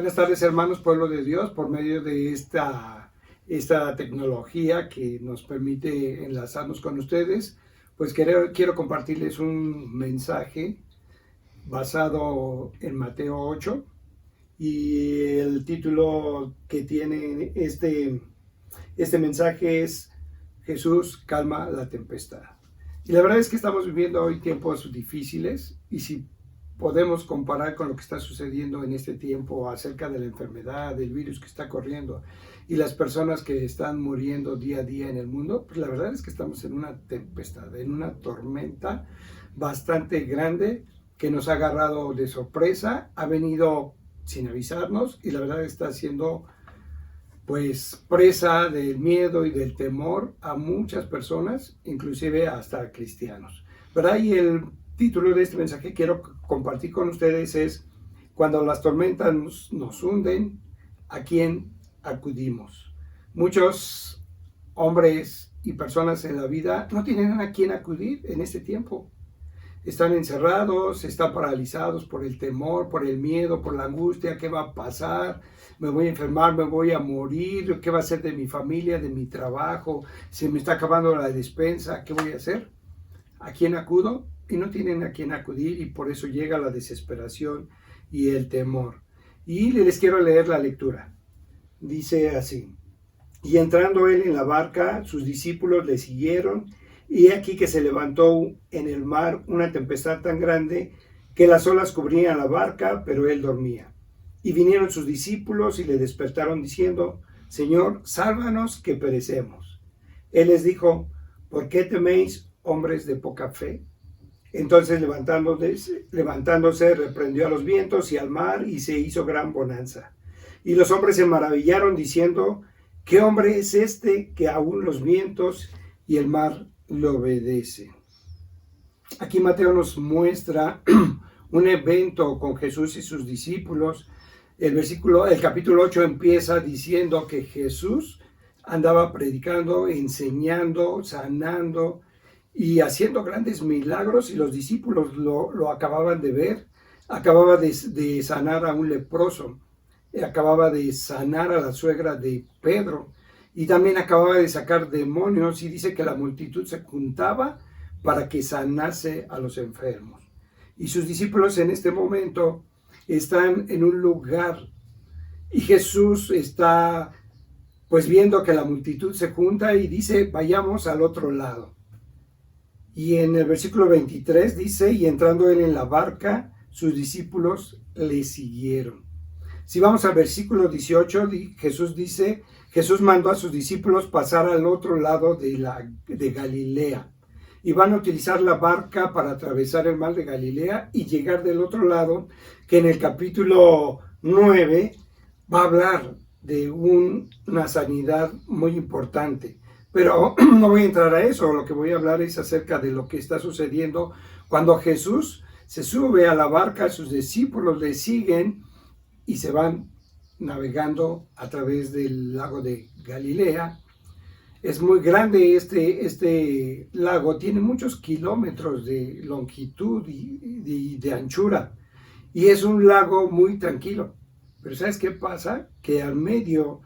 Buenas tardes, hermanos, pueblo de Dios, por medio de esta tecnología que nos permite enlazarnos con ustedes, pues quiero compartirles un mensaje basado en Mateo 8 y el título que tiene este mensaje es Jesús calma la tempestad. Y la verdad es que estamos viviendo hoy tiempos difíciles y si podemos comparar con lo que está sucediendo en este tiempo acerca de la enfermedad, del virus que está corriendo y las personas que están muriendo día a día en el mundo, pues la verdad es que estamos en una tempestad, en una tormenta bastante grande que nos ha agarrado de sorpresa, ha venido sin avisarnos y la verdad está siendo pues presa del miedo y del temor a muchas personas, inclusive hasta cristianos, ¿verdad? Y el título de este mensaje que quiero compartir con ustedes es: cuando las tormentas nos hunden, ¿a quién acudimos? Muchos hombres y personas en la vida no tienen a quién acudir en este tiempo. Están encerrados, están paralizados por el temor, por el miedo, por la angustia. ¿Qué va a pasar? ¿Me voy a enfermar? ¿Me voy a morir? ¿Qué va a ser de mi familia, de mi trabajo? ¿Se me está acabando la despensa? ¿Qué voy a hacer? ¿A quién acudo? Y no tienen a quién acudir y por eso llega la desesperación y el temor. Y les quiero leer la lectura. Dice así: y entrando él en la barca, sus discípulos le siguieron, y aquí que se levantó en el mar una tempestad tan grande que las olas cubrían la barca, pero él dormía. Y vinieron sus discípulos y le despertaron diciendo: Señor, sálvanos que perecemos. Él les dijo: ¿por qué teméis, hombres de poca fe? Entonces levantándose, reprendió a los vientos y al mar, y se hizo gran bonanza. Y los hombres se maravillaron diciendo: ¿qué hombre es este que aún los vientos y el mar le obedecen? Aquí Mateo nos muestra un evento con Jesús y sus discípulos. El capítulo 8 empieza diciendo que Jesús andaba predicando, enseñando, sanando y haciendo grandes milagros, y los discípulos lo acababan de ver. Acababa de sanar a un leproso, acababa de sanar a la suegra de Pedro, y también acababa de sacar demonios, y dice que la multitud se juntaba para que sanase a los enfermos. Y sus discípulos en este momento están en un lugar, y Jesús está pues viendo que la multitud se junta y dice: vayamos al otro lado. Y en el versículo 23 dice: y entrando él en la barca, sus discípulos le siguieron. Si vamos al versículo 18, Jesús mandó a sus discípulos pasar al otro lado de Galilea. Y van a utilizar la barca para atravesar el mar de Galilea y llegar del otro lado, que en el capítulo 9 va a hablar de una sanidad muy importante. Pero no voy a entrar a eso. Lo que voy a hablar es acerca de lo que está sucediendo cuando Jesús se sube a la barca, sus discípulos le siguen y se van navegando a través del lago de Galilea. Es muy grande este lago, tiene muchos kilómetros de longitud y de anchura, y es un lago muy tranquilo. Pero ¿sabes qué pasa? Que en medio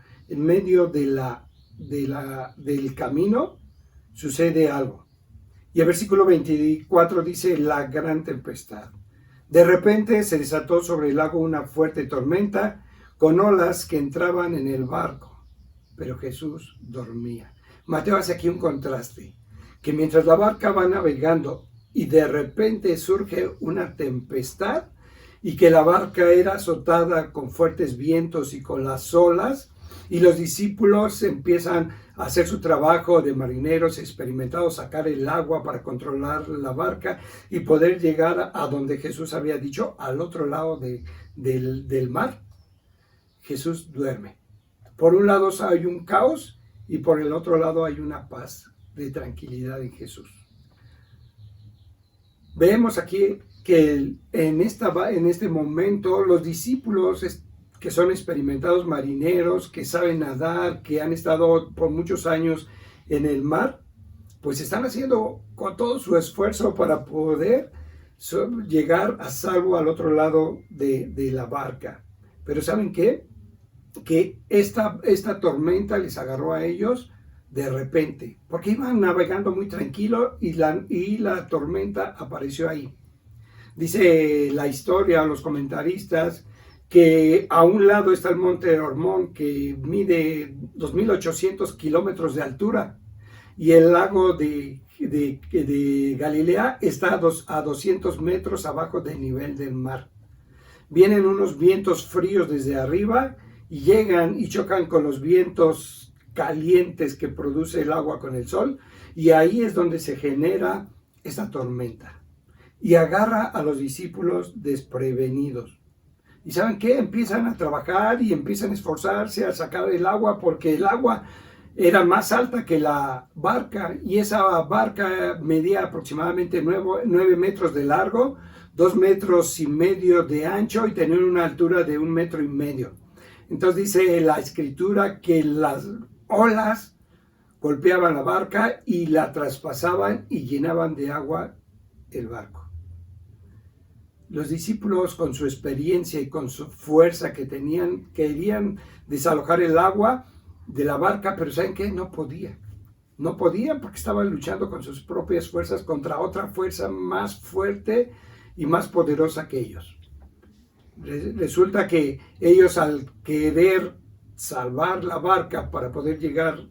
del camino sucede algo. Y el versículo 24 dice: la gran tempestad. De repente se desató sobre el lago una fuerte tormenta, con olas que entraban en el barco, pero Jesús dormía. Mateo hace aquí un contraste, que mientras la barca va navegando y de repente surge una tempestad, y que la barca era azotada con fuertes vientos y con las olas, y los discípulos empiezan a hacer su trabajo de marineros experimentados, sacar el agua para controlar la barca y poder llegar a donde Jesús había dicho, al otro lado del mar. Jesús duerme. Por un lado hay un caos y por el otro lado hay una paz de tranquilidad en Jesús. Vemos aquí que en este momento los discípulos, que son experimentados marineros, que saben nadar, que han estado por muchos años en el mar, pues están haciendo con todo su esfuerzo para poder llegar a salvo al otro lado de la barca. Pero ¿saben qué? Que esta tormenta les agarró a ellos de repente, porque iban navegando muy tranquilo y la tormenta apareció ahí. Dice la historia, los comentaristas, que a un lado está el monte Hermón, que mide 2.800 kilómetros de altura, y el lago de Galilea está a 200 metros abajo del nivel del mar. Vienen unos vientos fríos desde arriba y llegan y chocan con los vientos calientes que produce el agua con el sol, y ahí es donde se genera esta tormenta y agarra a los discípulos desprevenidos. ¿Y saben qué? Empiezan a trabajar y empiezan a esforzarse a sacar el agua, porque el agua era más alta que la barca, y esa barca medía aproximadamente 9 metros de largo, 2,5 metros de ancho, y tenía una altura de 1,5 metros. Entonces dice la escritura que las olas golpeaban la barca y la traspasaban y llenaban de agua el barco. Los discípulos, con su experiencia y con su fuerza que tenían, querían desalojar el agua de la barca, pero ¿saben qué? No podían. No podían, porque estaban luchando con sus propias fuerzas contra otra fuerza más fuerte y más poderosa que ellos. Resulta que ellos, al querer salvar la barca para poder llegar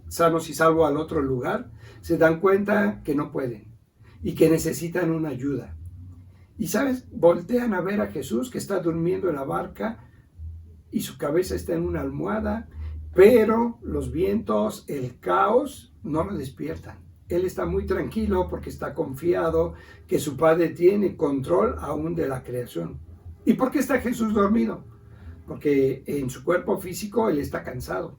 sanos y salvos al otro lugar, se dan cuenta que no pueden y que necesitan una ayuda. Y ¿sabes? Voltean a ver a Jesús, que está durmiendo en la barca y su cabeza está en una almohada, pero los vientos, el caos, no lo despiertan. Él está muy tranquilo porque está confiado que su Padre tiene control aún de la creación. ¿Y por qué está Jesús dormido? Porque en su cuerpo físico él está cansado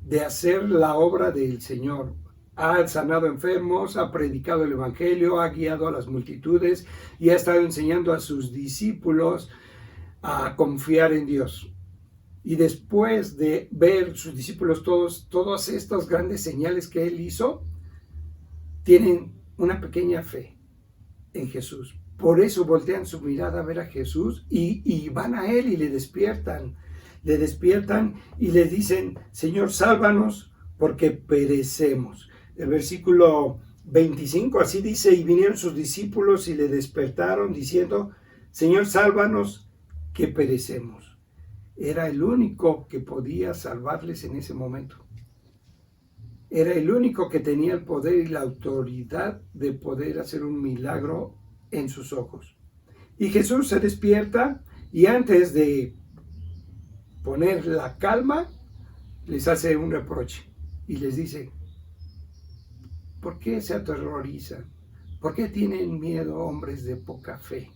de hacer la obra del Señor. Ha sanado enfermos, ha predicado el Evangelio, ha guiado a las multitudes y ha estado enseñando a sus discípulos a confiar en Dios. Y después de ver sus discípulos todas estas grandes señales que él hizo, tienen una pequeña fe en Jesús. Por eso voltean su mirada a ver a Jesús y van a él y le despiertan. Le despiertan y le dicen: Señor, sálvanos porque perecemos. El versículo 25 así dice: y vinieron sus discípulos y le despertaron diciendo: Señor, sálvanos que perecemos. Era el único que podía salvarles en ese momento. Era el único que tenía el poder y la autoridad de poder hacer un milagro en sus ojos. Y Jesús se despierta y antes de poner la calma, les hace un reproche y les dice: ¿por qué se aterrorizan? ¿Por qué tienen miedo, hombres de poca fe?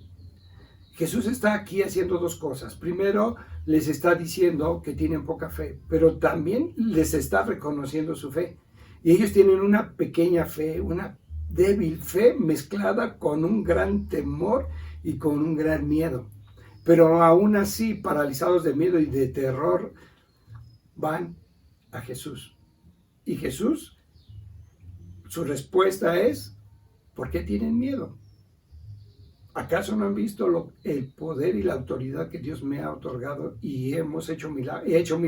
Jesús está aquí haciendo dos cosas. Primero, les está diciendo que tienen poca fe, pero también les está reconociendo su fe. Y ellos tienen una pequeña fe, una débil fe mezclada con un gran temor y con un gran miedo. Pero aún así, paralizados de miedo y de terror, van a Jesús. Y Jesús, su respuesta es: ¿por qué tienen miedo? ¿Acaso no han visto el poder y la autoridad que Dios me ha otorgado y he hecho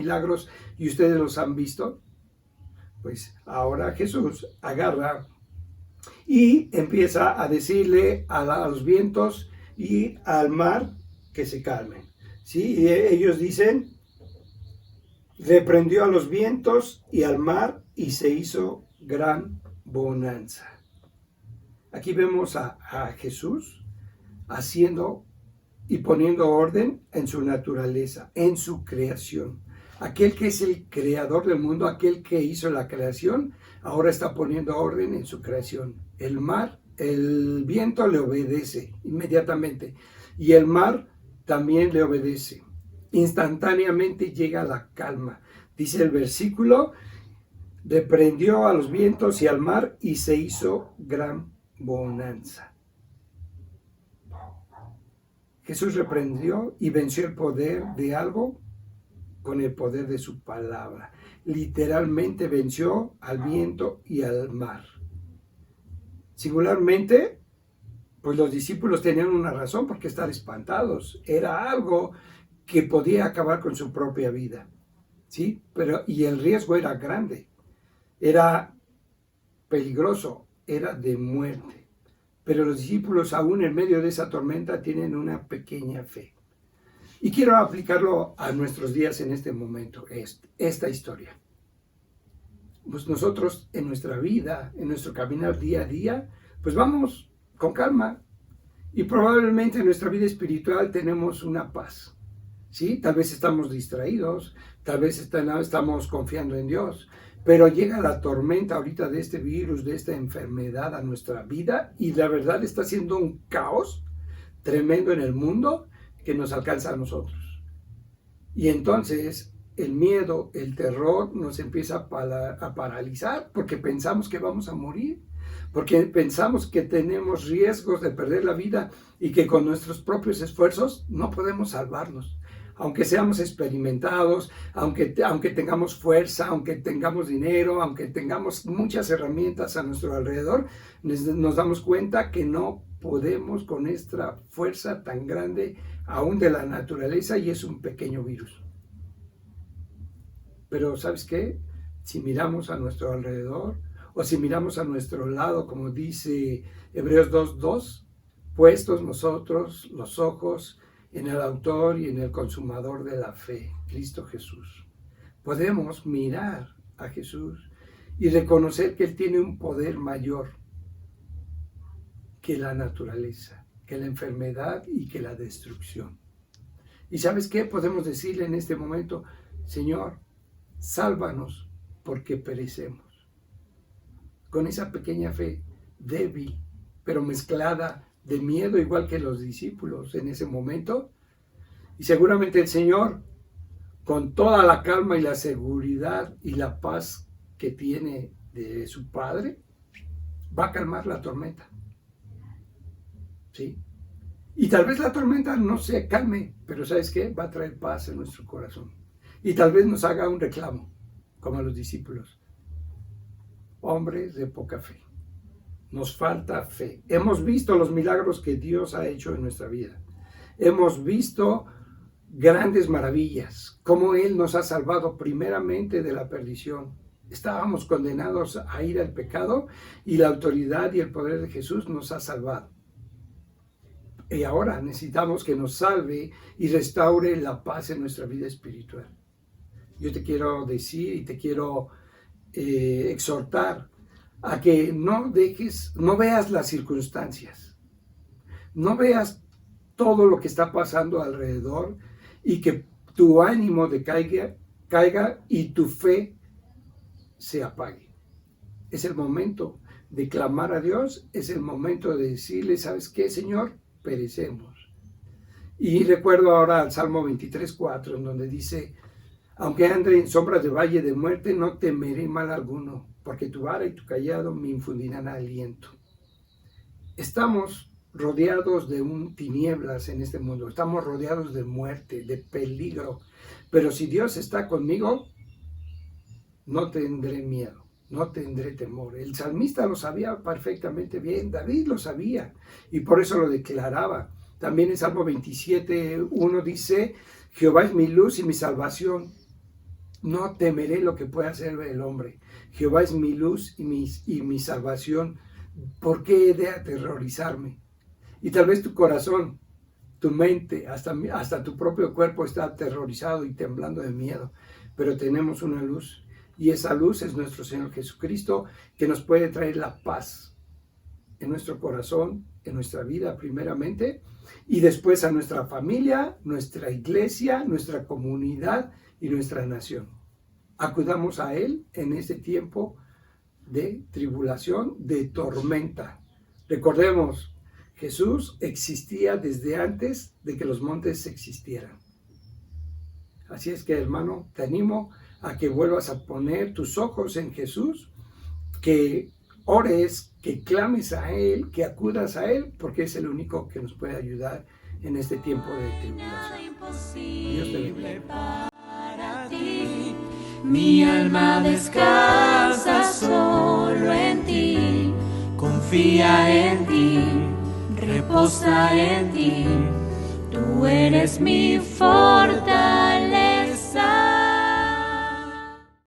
milagros y ustedes los han visto? Pues ahora Jesús agarra y empieza a decirle a los vientos y al mar que se calmen. ¿Sí? Y ellos dicen: reprendió a los vientos y al mar y se hizo gran bonanza. Aquí vemos a Jesús haciendo y poniendo orden en su naturaleza, en su creación. Aquel que es el creador del mundo, aquel que hizo la creación, ahora está poniendo orden en su creación. El mar, el viento le obedece inmediatamente y el mar también le obedece. Instantáneamente llega la calma. Dice el versículo: reprendió a los vientos y al mar y se hizo gran bonanza. Jesús reprendió y venció el poder de algo con el poder de su palabra. Literalmente venció al viento y al mar. Singularmente, pues los discípulos tenían una razón por qué estar espantados. Era algo que podía acabar con su propia vida, ¿sí? Y el riesgo era grande, era peligroso, era de muerte. Pero los discípulos, aún en medio de esa tormenta, tienen una pequeña fe. Y quiero aplicarlo a nuestros días en este momento, esta historia. Pues nosotros en nuestra vida, en nuestro caminar día a día, pues vamos con calma. Y probablemente en nuestra vida espiritual tenemos una paz. ¿Sí? Tal vez estamos distraídos, tal vez estamos confiando en Dios. Pero llega la tormenta ahorita de este virus, de esta enfermedad a nuestra vida y la verdad está siendo un caos tremendo en el mundo que nos alcanza a nosotros. Y entonces el miedo, el terror nos empieza a paralizar porque pensamos que vamos a morir, porque pensamos que tenemos riesgos de perder la vida y que con nuestros propios esfuerzos no podemos salvarnos. Aunque seamos experimentados, aunque tengamos fuerza, aunque tengamos dinero, aunque tengamos muchas herramientas a nuestro alrededor, nos damos cuenta que no podemos con esta fuerza tan grande aún de la naturaleza y es un pequeño virus. Pero ¿sabes qué? Si miramos a nuestro alrededor o si miramos a nuestro lado, como dice Hebreos 2:2, puestos nosotros los ojos en el autor y en el consumador de la fe, Cristo Jesús. Podemos mirar a Jesús y reconocer que Él tiene un poder mayor que la naturaleza, que la enfermedad y que la destrucción. ¿Y sabes qué? Podemos decirle en este momento, Señor, sálvanos porque perecemos. Con esa pequeña fe débil, pero mezclada de miedo, igual que los discípulos en ese momento. Y seguramente el Señor, con toda la calma y la seguridad y la paz que tiene de su Padre, va a calmar la tormenta. ¿Sí? Y tal vez la tormenta no se calme, pero ¿sabes qué? Va a traer paz en nuestro corazón. Y tal vez nos haga un reclamo, como a los discípulos. Hombres de poca fe. Nos falta fe. Hemos visto los milagros que Dios ha hecho en nuestra vida. Hemos visto grandes maravillas, cómo Él nos ha salvado primeramente de la perdición. Estábamos condenados a ir al pecado y la autoridad y el poder de Jesús nos ha salvado. Y ahora necesitamos que nos salve y restaure la paz en nuestra vida espiritual. Yo te quiero decir y te quiero exhortar a que no veas las circunstancias, no veas todo lo que está pasando alrededor y que tu ánimo caiga y tu fe se apague. Es el momento de clamar a Dios, es el momento de decirle, ¿sabes qué, Señor? Perecemos. Y recuerdo ahora al Salmo 23:4, en donde dice, aunque ande en sombras de valle de muerte, no temeré mal alguno, porque tu vara y tu cayado me infundirán aliento. Estamos rodeados de tinieblas en este mundo, estamos rodeados de muerte, de peligro, pero si Dios está conmigo, no tendré miedo, no tendré temor. El salmista lo sabía perfectamente bien, David lo sabía, y por eso lo declaraba. También en Salmo 27:1 dice, Jehová es mi luz y mi salvación, no temeré lo que pueda hacer el hombre. Jehová es mi luz y mi salvación. ¿Por qué he de aterrorizarme? Y tal vez tu corazón, tu mente, hasta tu propio cuerpo está aterrorizado y temblando de miedo. Pero tenemos una luz. Y esa luz es nuestro Señor Jesucristo, que nos puede traer la paz en nuestro corazón, en nuestra vida primeramente, y después a nuestra familia, nuestra iglesia, nuestra comunidad y nuestra nación. Acudamos a Él en este tiempo de tribulación, de tormenta. Recordemos, Jesús existía desde antes de que los montes existieran. Así es que, hermano, te animo a que vuelvas a poner tus ojos en Jesús, que ores, que clames a Él, que acudas a Él, porque es el único que nos puede ayudar en este tiempo de tribulación. Dios te bendiga. Mi alma descansa solo en ti, confía en ti, reposa en ti, tú eres eres mi fortaleza.